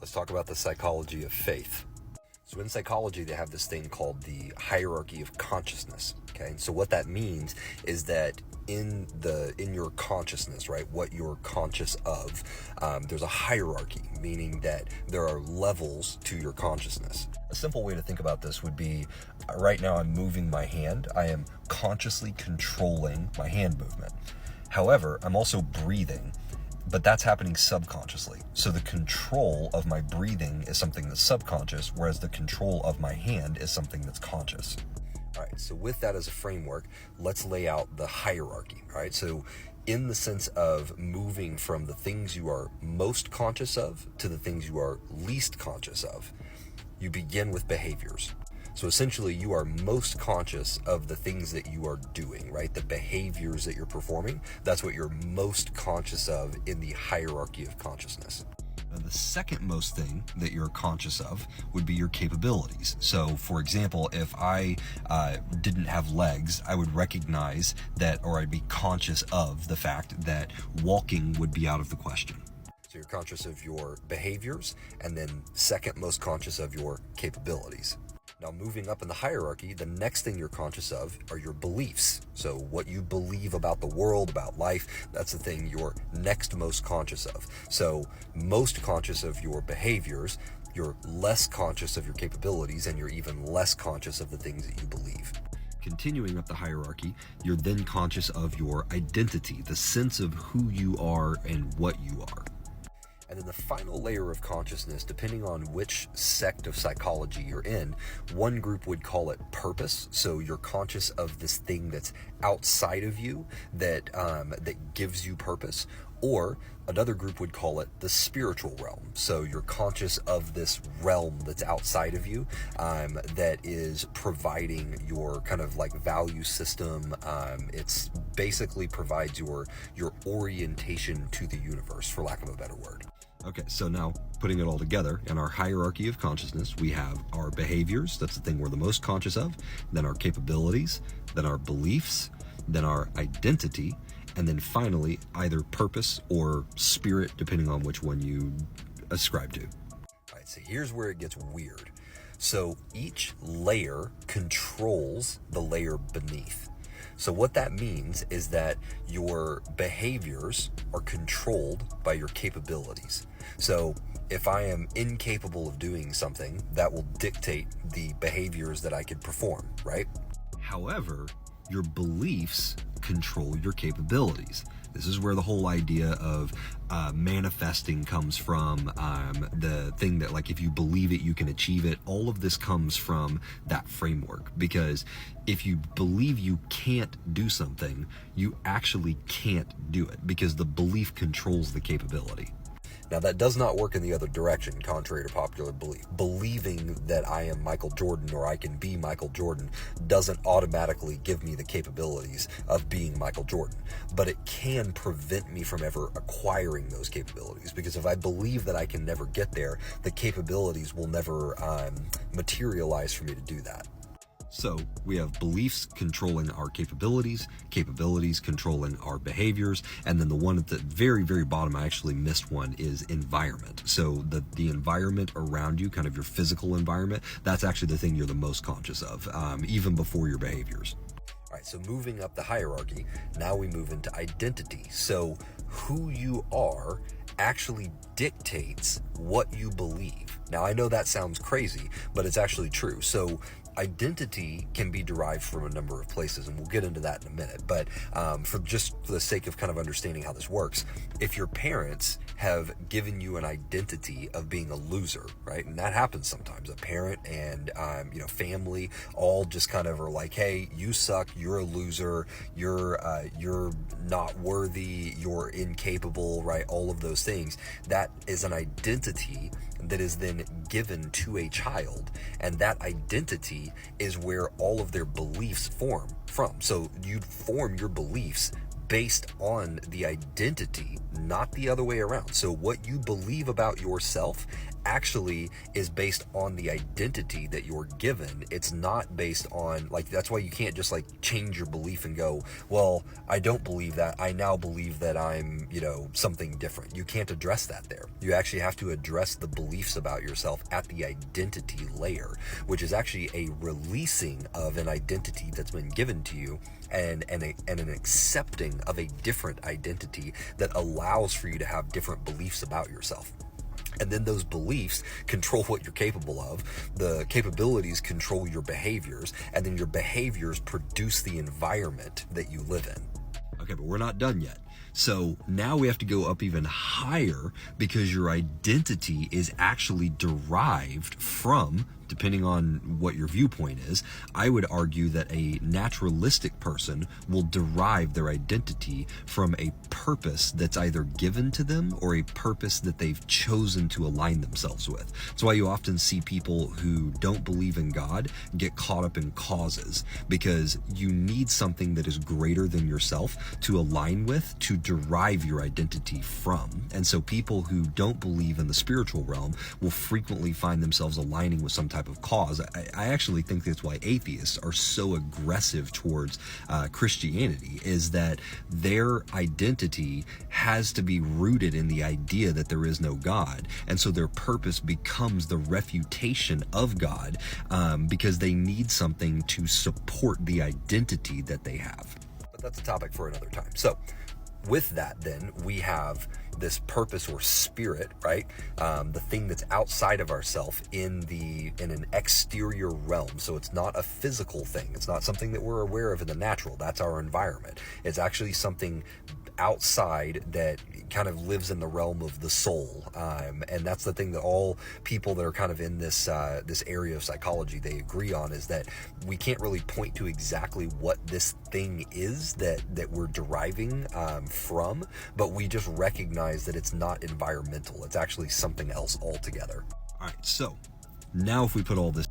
Let's talk about the psychology of faith. So in psychology, they have this thing called the hierarchy of consciousness. Okay, and so what that means is that in your consciousness, right, what you're conscious of, there's a hierarchy, meaning that there are levels to your consciousness. A simple way to think about this would be, right now I'm moving my hand. I am consciously controlling my hand movement. However, I'm also breathing, but that's happening subconsciously. So the control of my breathing is something that's subconscious, whereas the control of my hand is something that's conscious. All right, so with that as a framework, let's lay out the hierarchy, all right? So in the sense of moving from the things you are most conscious of to the things you are least conscious of, you begin with behaviors. So essentially, you are most conscious of the things that you are doing, right? The behaviors that you're performing, that's what you're most conscious of in the hierarchy of consciousness. Now, the second most thing that you're conscious of would be your capabilities. So, for example, if I didn't have legs, I would recognize that, or I'd be conscious of the fact that walking would be out of the question. So you're conscious of your behaviors, and then second most conscious of your capabilities. Now, moving up in the hierarchy, the next thing you're conscious of are your beliefs. So what you believe about the world, about life, that's the thing you're next most conscious of. So most conscious of your behaviors, you're less conscious of your capabilities, and you're even less conscious of the things that you believe. Continuing up the hierarchy, you're then conscious of your identity, the sense of who you are and what you are. And then the final layer of consciousness, depending on which sect of psychology you're in, one group would call it purpose. So you're conscious of this thing that's outside of you that gives you purpose. Or another group would call it the spiritual realm. So you're conscious of this realm that's outside of you that is providing your kind of like value system. It's basically provides your orientation to the universe, for lack of a better word. Okay, so now putting it all together, in our hierarchy of consciousness, we have our behaviors, that's the thing we're the most conscious of, then our capabilities, then our beliefs, then our identity, and then finally either purpose or spirit, depending on which one you ascribe to. All right, so here's where it gets weird. So each layer controls the layer beneath. So what that means is that your behaviors are controlled by your capabilities. So if I am incapable of doing something, that will dictate the behaviors that I could perform, right? However, your beliefs control your capabilities. This is where the whole idea of manifesting comes from, the thing that, like, if you believe it, you can achieve it. All of this comes from that framework, because if you believe you can't do something, you actually can't do it, because the belief controls the capability. Now, that does not work in the other direction, contrary to popular belief. Believing that I am Michael Jordan or I can be Michael Jordan doesn't automatically give me the capabilities of being Michael Jordan. But it can prevent me from ever acquiring those capabilities, because if I believe that I can never get there, the capabilities will never materialize for me to do that. So we have beliefs controlling our capabilities, capabilities controlling our behaviors, and then the one at the very, very bottom, I actually missed one, is environment. So the environment around you, kind of your physical environment, that's actually the thing you're the most conscious of, even before your behaviors. All right, so moving up the hierarchy, now we move into identity. So who you are actually dictates what you believe. Now, I know that sounds crazy, but it's actually true. So identity can be derived from a number of places, and we'll get into that in a minute. But for the sake of kind of understanding how this works, if your parents have given you an identity of being a loser, right? And that happens sometimes. A parent and family all just kind of are like, hey, you suck, you're a loser, you're not worthy, you're incapable, right? All of those things. That is an identity that is then given to a child, and that identity is where all of their beliefs form from. So you form your beliefs based on the identity, not the other way around. So what you believe about yourself actually is based on the identity that you're given. It's not based on, like, that's why you can't just like change your belief and go, well, I don't believe that, I now believe that I'm, something different. You can't address that there. You actually have to address the beliefs about yourself at the identity layer, which is actually a releasing of an identity that's been given to you, and an accepting of a different identity that allows for you to have different beliefs about yourself. And then those beliefs control what you're capable of. The capabilities control your behaviors, and then your behaviors produce the environment that you live in. Okay, but we're not done yet. So now we have to go up even higher, because your identity is actually derived from, depending on what your viewpoint is, I would argue that a naturalistic person will derive their identity from a purpose that's either given to them or a purpose that they've chosen to align themselves with. That's why you often see people who don't believe in God get caught up in causes, because you need something that is greater than yourself to align with, to derive your identity from. And so people who don't believe in the spiritual realm will frequently find themselves aligning with some type of cause. I actually think that's why atheists are so aggressive towards Christianity, is that their identity has to be rooted in the idea that there is no God, and so their purpose becomes the refutation of God, because they need something to support the identity that they have. But that's a topic for another time. So with that, then, we have this purpose or spirit, right? The thing that's outside of ourself in an exterior realm. So it's not a physical thing. It's not something that we're aware of in the natural. That's our environment. It's actually something outside that kind of lives in the realm of the soul, and that's the thing that all people that are kind of in this area of psychology, they agree on, is that we can't really point to exactly what this thing is that we're deriving from, but we just recognize that it's not environmental. It's actually something else altogether. All right, so now if we put all this